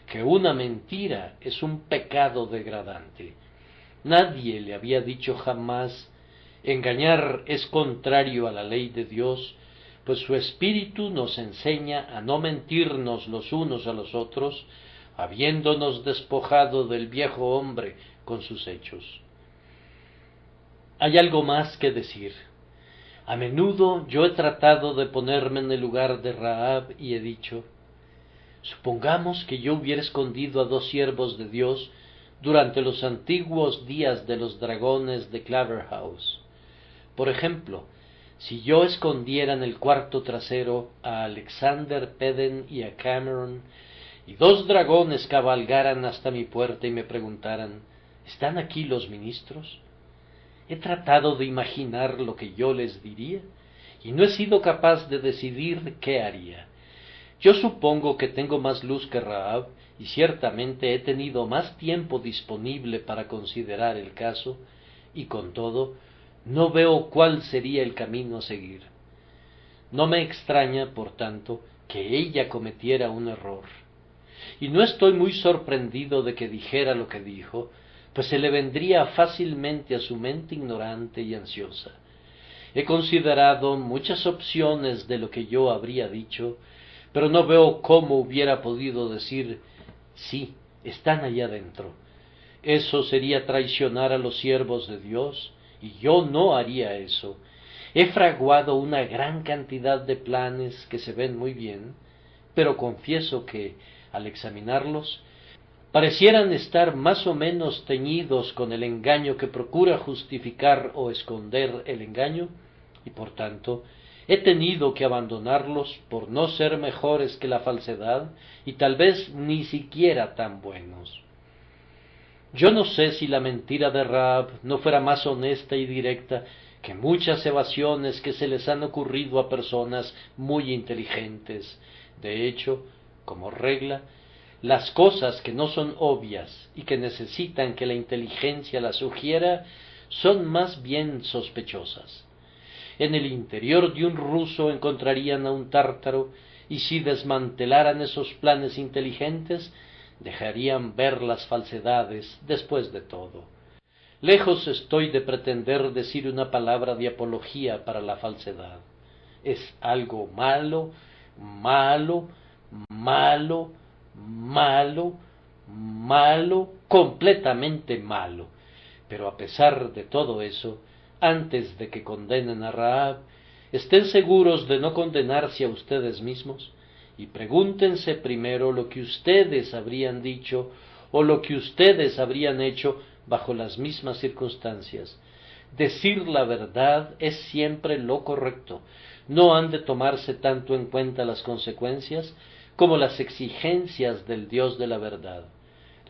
que una mentira es un pecado degradante. Nadie le había dicho jamás: engañar es contrario a la ley de Dios, pues su espíritu nos enseña a no mentirnos los unos a los otros, habiéndonos despojado del viejo hombre con sus hechos. Hay algo más que decir. A menudo yo he tratado de ponerme en el lugar de Rahab y he dicho: supongamos que yo hubiera escondido a 2 siervos de Dios durante los antiguos días de los dragones de Claverhouse. Por ejemplo, si yo escondiera en el cuarto trasero a Alexander Peden y a Cameron, y 2 dragones cabalgaran hasta mi puerta y me preguntaran: ¿están aquí los ministros? He tratado de imaginar lo que yo les diría, y no he sido capaz de decidir qué haría. Yo supongo que tengo más luz que Rahab, y ciertamente he tenido más tiempo disponible para considerar el caso, y con todo, no veo cuál sería el camino a seguir. No me extraña, por tanto, que ella cometiera un error. Y no estoy muy sorprendido de que dijera lo que dijo, pues se le vendría fácilmente a su mente ignorante y ansiosa. He considerado muchas opciones de lo que yo habría dicho, pero no veo cómo hubiera podido decir: sí, están allá dentro. Eso sería traicionar a los siervos de Dios, y yo no haría eso. He fraguado una gran cantidad de planes que se ven muy bien, pero confieso que, al examinarlos, parecieran estar más o menos teñidos con el engaño que procura justificar o esconder el engaño, y por tanto he tenido que abandonarlos por no ser mejores que la falsedad y tal vez ni siquiera tan buenos. Yo no sé si la mentira de Rahab no fuera más honesta y directa que muchas evasiones que se les han ocurrido a personas muy inteligentes. De hecho, como regla, las cosas que no son obvias y que necesitan que la inteligencia las sugiera son más bien sospechosas. En el interior de un ruso encontrarían a un tártaro, y si desmantelaran esos planes inteligentes, dejarían ver las falsedades después de todo. Lejos estoy de pretender decir una palabra de apología para la falsedad. Es algo malo, malo, malo, malo, malo, completamente malo. Pero a pesar de todo eso, antes de que condenen a Rahab, estén seguros de no condenarse a ustedes mismos, y pregúntense primero lo que ustedes habrían dicho o lo que ustedes habrían hecho bajo las mismas circunstancias. Decir la verdad es siempre lo correcto. No han de tomarse tanto en cuenta las consecuencias como las exigencias del Dios de la verdad.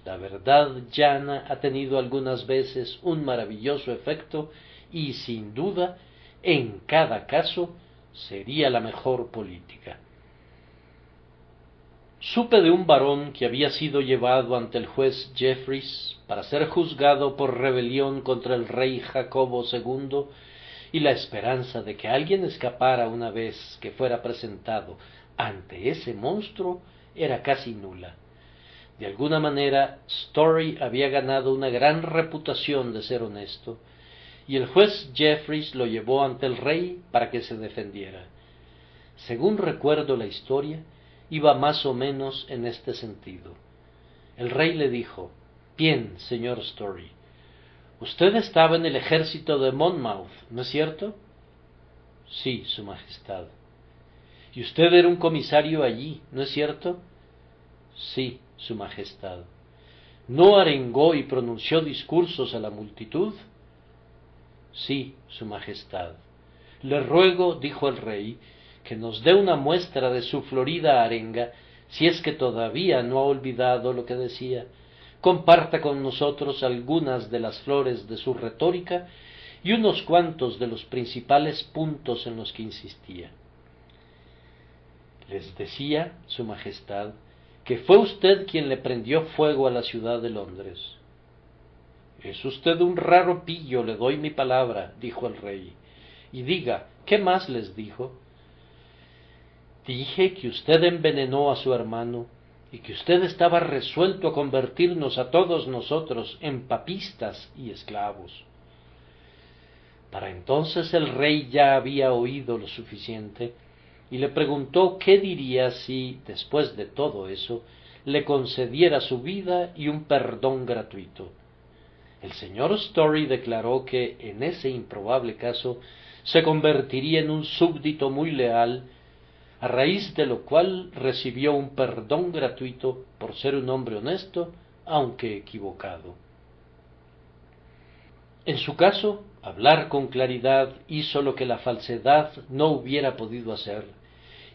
La verdad llana ha tenido algunas veces un maravilloso efecto y, sin duda, en cada caso, sería la mejor política. Supe de un varón que había sido llevado ante el juez Jeffreys para ser juzgado por rebelión contra el rey Jacobo II, y la esperanza de que alguien escapara una vez que fuera presentado ante ese monstruo era casi nula. De alguna manera, Story había ganado una gran reputación de ser honesto, y el juez Jeffreys lo llevó ante el rey para que se defendiera. Según recuerdo la historia, iba más o menos en este sentido. El rey le dijo: «Bien, señor Story, usted estaba en el ejército de Monmouth, ¿no es cierto?». «Sí, su majestad». «Y usted era un comisario allí, ¿no es cierto?». «Sí, su majestad». «¿No arengó y pronunció discursos a la multitud?». «Sí, su majestad». «Le ruego», dijo el rey, «que nos dé una muestra de su florida arenga, si es que todavía no ha olvidado lo que decía. Comparta con nosotros algunas de las flores de su retórica y unos cuantos de los principales puntos en los que insistía». «Les decía, su majestad, que fue usted quien le prendió fuego a la ciudad de Londres». «Es usted un raro pillo, le doy mi palabra», dijo el rey. «Y diga, ¿qué más les dijo?». «Dije que usted envenenó a su hermano y que usted estaba resuelto a convertirnos a todos nosotros en papistas y esclavos». Para entonces el rey ya había oído lo suficiente y le preguntó qué diría si, después de todo eso, le concediera su vida y un perdón gratuito. El señor Story declaró que, en ese improbable caso, se convertiría en un súbdito muy leal, a raíz de lo cual recibió un perdón gratuito por ser un hombre honesto, aunque equivocado. En su caso, hablar con claridad hizo lo que la falsedad no hubiera podido hacer,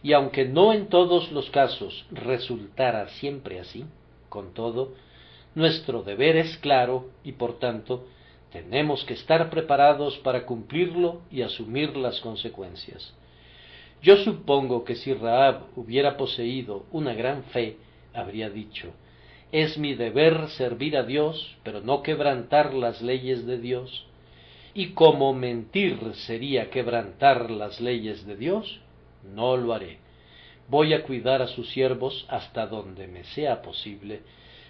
y aunque no en todos los casos resultara siempre así, con todo, nuestro deber es claro y, por tanto, tenemos que estar preparados para cumplirlo y asumir las consecuencias. Yo supongo que si Rahab hubiera poseído una gran fe, habría dicho: «Es mi deber servir a Dios, pero no quebrantar las leyes de Dios». Y como mentir sería quebrantar las leyes de Dios, no lo haré. Voy a cuidar a sus siervos hasta donde me sea posible,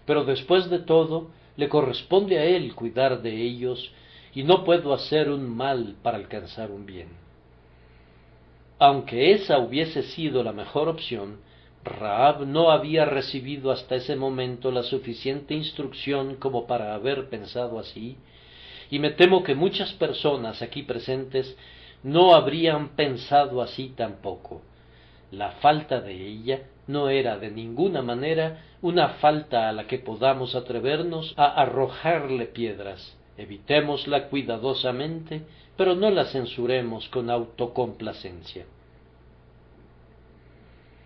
pero después de todo le corresponde a él cuidar de ellos, y no puedo hacer un mal para alcanzar un bien. Aunque esa hubiese sido la mejor opción, Rahab no había recibido hasta ese momento la suficiente instrucción como para haber pensado así, y me temo que muchas personas aquí presentes no habrían pensado así tampoco. La falta de ella no era de ninguna manera una falta a la que podamos atrevernos a arrojarle piedras. Evitémosla cuidadosamente, pero no la censuremos con autocomplacencia.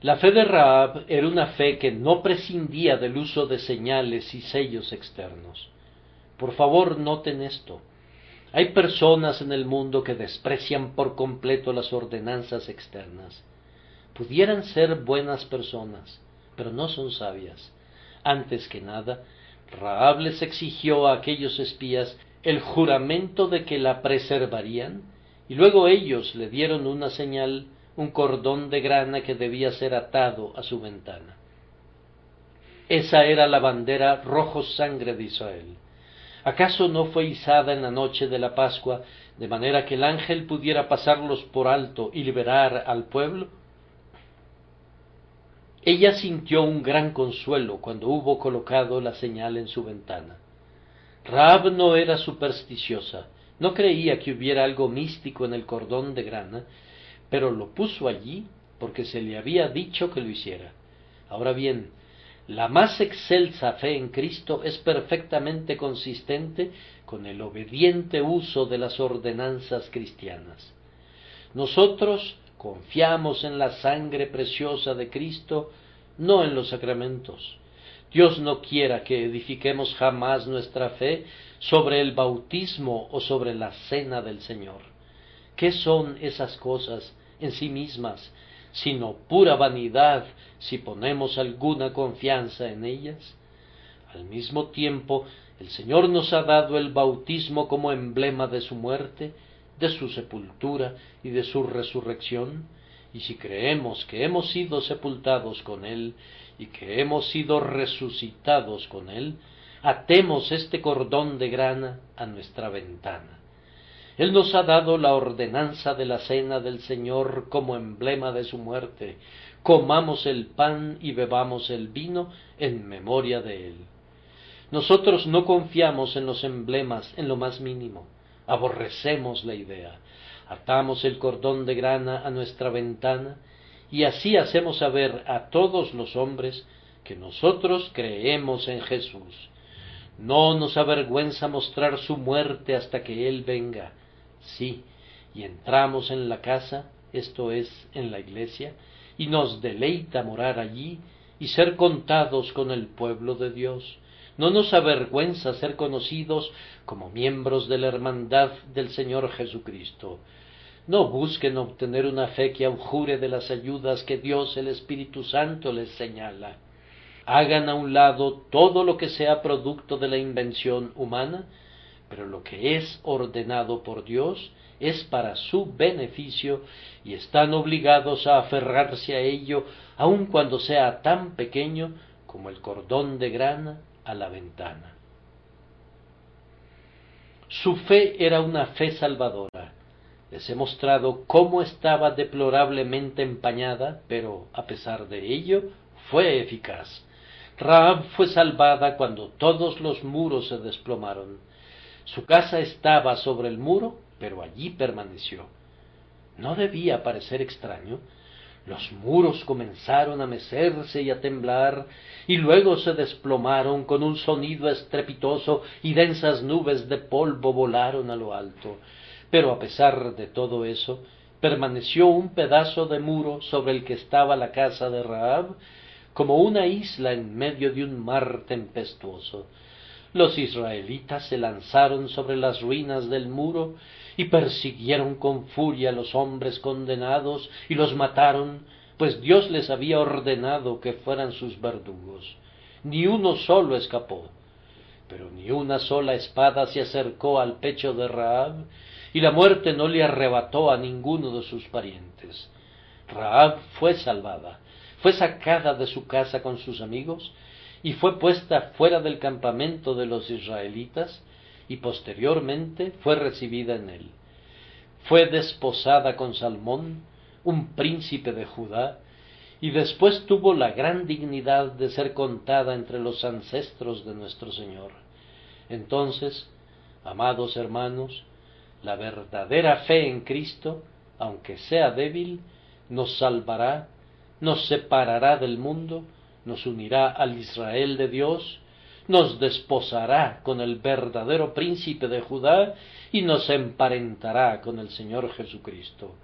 La fe de Rahab era una fe que no prescindía del uso de señales y sellos externos. Por favor, noten esto. Hay personas en el mundo que desprecian por completo las ordenanzas externas. Pudieran ser buenas personas, pero no son sabias. Antes que nada, Rahab les exigió a aquellos espías el juramento de que la preservarían, y luego ellos le dieron una señal, un cordón de grana que debía ser atado a su ventana. Esa era la bandera rojo sangre de Israel. ¿Acaso no fue izada en la noche de la Pascua, de manera que el ángel pudiera pasarlos por alto y liberar al pueblo? Ella sintió un gran consuelo cuando hubo colocado la señal en su ventana. Rahab no era supersticiosa, no creía que hubiera algo místico en el cordón de grana, pero lo puso allí porque se le había dicho que lo hiciera. Ahora bien, la más excelsa fe en Cristo es perfectamente consistente con el obediente uso de las ordenanzas cristianas. Nosotros confiamos en la sangre preciosa de Cristo, no en los sacramentos. Dios no quiera que edifiquemos jamás nuestra fe sobre el bautismo o sobre la cena del Señor. ¿Qué son esas cosas en sí mismas, sino pura vanidad si ponemos alguna confianza en ellas? Al mismo tiempo, el Señor nos ha dado el bautismo como emblema de su muerte, de su sepultura y de su resurrección, y si creemos que hemos sido sepultados con Él y que hemos sido resucitados con Él, atemos este cordón de grana a nuestra ventana. Él nos ha dado la ordenanza de la cena del Señor como emblema de su muerte. Comamos el pan y bebamos el vino en memoria de Él. Nosotros no confiamos en los emblemas en lo más mínimo. Aborrecemos la idea. Atamos el cordón de grana a nuestra ventana y así hacemos saber a todos los hombres que nosotros creemos en Jesús. No nos avergüenza mostrar su muerte hasta que Él venga. Sí, y entramos en la casa, esto es, en la iglesia, y nos deleita morar allí y ser contados con el pueblo de Dios. No nos avergüenza ser conocidos como miembros de la hermandad del Señor Jesucristo. No busquen obtener una fe que augure de las ayudas que Dios el Espíritu Santo les señala. Hagan a un lado todo lo que sea producto de la invención humana, pero lo que es ordenado por Dios es para su beneficio y están obligados a aferrarse a ello, aun cuando sea tan pequeño como el cordón de grana a la ventana. Su fe era una fe salvadora. Les he mostrado cómo estaba deplorablemente empañada, pero a pesar de ello fue eficaz. Rahab fue salvada cuando todos los muros se desplomaron. Su casa estaba sobre el muro, pero allí permaneció. ¿No debía parecer extraño? Los muros comenzaron a mecerse y a temblar, y luego se desplomaron con un sonido estrepitoso, y densas nubes de polvo volaron a lo alto. Pero a pesar de todo eso, permaneció un pedazo de muro sobre el que estaba la casa de Rahab, como una isla en medio de un mar tempestuoso. Los israelitas se lanzaron sobre las ruinas del muro y persiguieron con furia a los hombres condenados y los mataron, pues Dios les había ordenado que fueran sus verdugos. Ni uno solo escapó, pero ni una sola espada se acercó al pecho de Rahab, y la muerte no le arrebató a ninguno de sus parientes. Rahab fue salvada, fue sacada de su casa con sus amigos, y fue puesta fuera del campamento de los israelitas, y posteriormente fue recibida en él. Fue desposada con Salmón, un príncipe de Judá, y después tuvo la gran dignidad de ser contada entre los ancestros de nuestro Señor. Entonces, amados hermanos, la verdadera fe en Cristo, aunque sea débil, nos salvará, nos separará del mundo, nos unirá al Israel de Dios, nos desposará con el verdadero príncipe de Judá y nos emparentará con el Señor Jesucristo.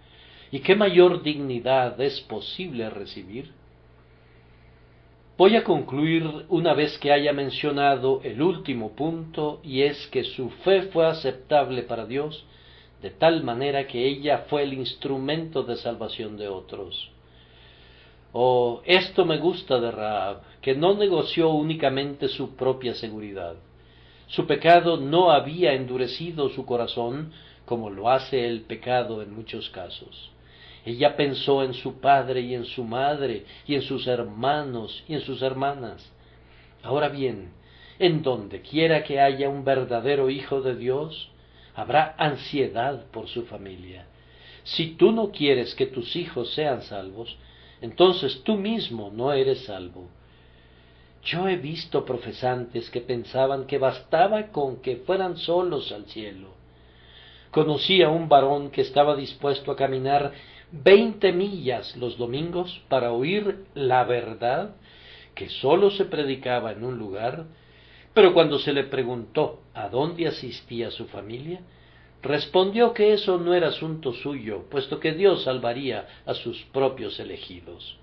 ¿Y qué mayor dignidad es posible recibir? Voy a concluir una vez que haya mencionado el último punto, y es que su fe fue aceptable para Dios, de tal manera que ella fue el instrumento de salvación de otros. Oh, esto me gusta de Rahab, que no negoció únicamente su propia seguridad. Su pecado no había endurecido su corazón, como lo hace el pecado en muchos casos. Ella pensó en su padre y en su madre, y en sus hermanos y en sus hermanas. Ahora bien, en donde quiera que haya un verdadero hijo de Dios, habrá ansiedad por su familia. Si tú no quieres que tus hijos sean salvos, entonces tú mismo no eres salvo. Yo he visto profesantes que pensaban que bastaba con que fueran solos al cielo. Conocí a un varón que estaba dispuesto a caminar 20 millas los domingos para oír la verdad que sólo se predicaba en un lugar, pero cuando se le preguntó a dónde asistía su familia, respondió que eso no era asunto suyo, puesto que Dios salvaría a sus propios elegidos.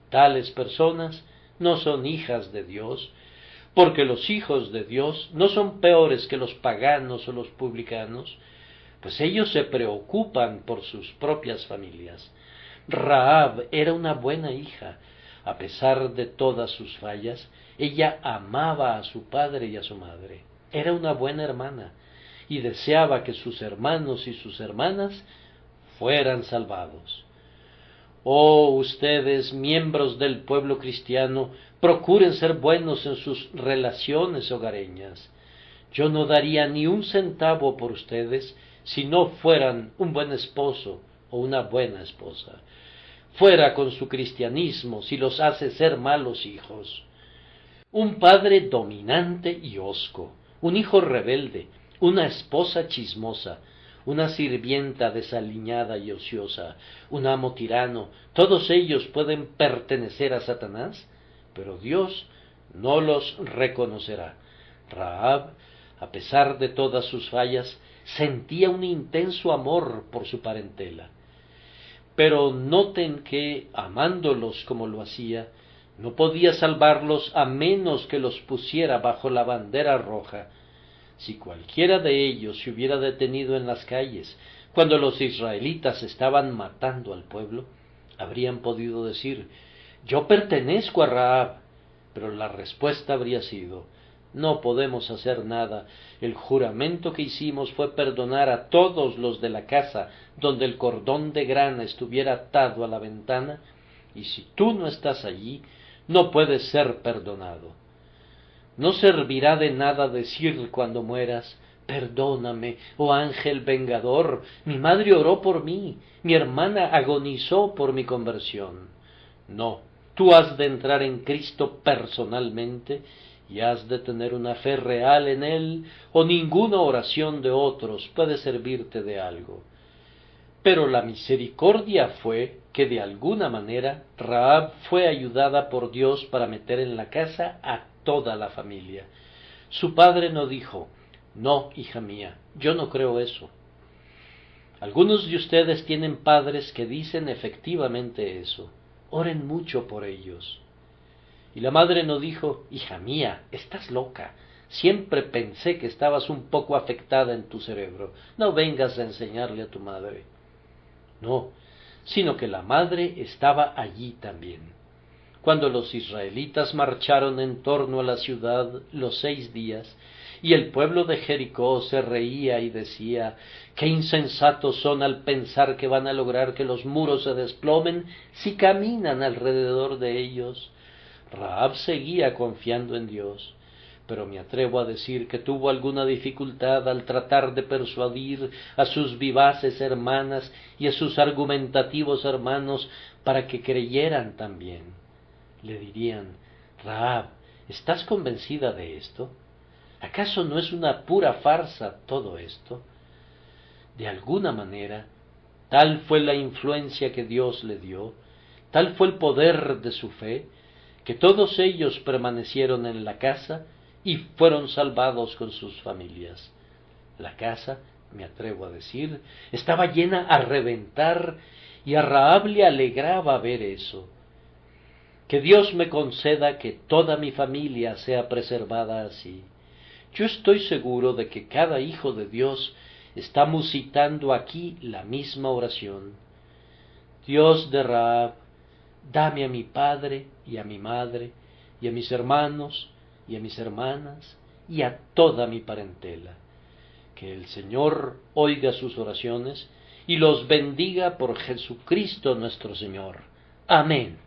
Tales personas no son hijas de Dios, porque los hijos de Dios no son peores que los paganos o los publicanos, pues ellos se preocupan por sus propias familias. Rahab era una buena hija. A pesar de todas sus fallas, ella amaba a su padre y a su madre. Era una buena hermana y deseaba que sus hermanos y sus hermanas fueran salvados. Oh, ustedes, miembros del pueblo cristiano, procuren ser buenos en sus relaciones hogareñas. Yo no daría ni un centavo por ustedes si no fueran un buen esposo o una buena esposa. Fuera con su cristianismo si los hace ser malos hijos. Un padre dominante y hosco, un hijo rebelde, una esposa chismosa, una sirvienta desaliñada y ociosa, un amo tirano, todos ellos pueden pertenecer a Satanás, pero Dios no los reconocerá. Rahab, a pesar de todas sus fallas, sentía un intenso amor por su parentela. Pero noten que, amándolos como lo hacía, no podía salvarlos a menos que los pusiera bajo la bandera roja. Si cualquiera de ellos se hubiera detenido en las calles cuando los israelitas estaban matando al pueblo, habrían podido decir: yo pertenezco a Rahab, pero la respuesta habría sido: no podemos hacer nada, el juramento que hicimos fue perdonar a todos los de la casa donde el cordón de grana estuviera atado a la ventana, y si tú no estás allí, no puedes ser perdonado. No servirá de nada decir cuando mueras: perdóname, oh ángel vengador, mi madre oró por mí, mi hermana agonizó por mi conversión. No, tú has de entrar en Cristo personalmente y has de tener una fe real en Él, o ninguna oración de otros puede servirte de algo. Pero la misericordia fue que de alguna manera Rahab fue ayudada por Dios para meter en la casa a toda la familia. Su padre no dijo: no, hija mía, yo no creo eso. Algunos de ustedes tienen padres que dicen efectivamente eso. Oren mucho por ellos. Y la madre no dijo: hija mía, estás loca, siempre pensé que estabas un poco afectada en tu cerebro, no vengas a enseñarle a tu madre. No, sino que la madre estaba allí también. Cuando los israelitas marcharon en torno a la ciudad los 6 días, y el pueblo de Jericó se reía y decía: qué insensatos son al pensar que van a lograr que los muros se desplomen si caminan alrededor de ellos. Rahab seguía confiando en Dios, pero me atrevo a decir que tuvo alguna dificultad al tratar de persuadir a sus vivaces hermanas y a sus argumentativos hermanos para que creyeran también. Le dirían: Rahab, ¿estás convencida de esto? ¿Acaso no es una pura farsa todo esto? De alguna manera, tal fue la influencia que Dios le dio, tal fue el poder de su fe, que todos ellos permanecieron en la casa y fueron salvados con sus familias. La casa, me atrevo a decir, estaba llena a reventar, y a Rahab le alegraba ver eso. Que Dios me conceda que toda mi familia sea preservada así. Yo estoy seguro de que cada hijo de Dios está musitando aquí la misma oración. Dios de Rahab, dame a mi padre y a mi madre, y a mis hermanos y a mis hermanas, y a toda mi parentela. Que el Señor oiga sus oraciones y los bendiga por Jesucristo nuestro Señor. Amén.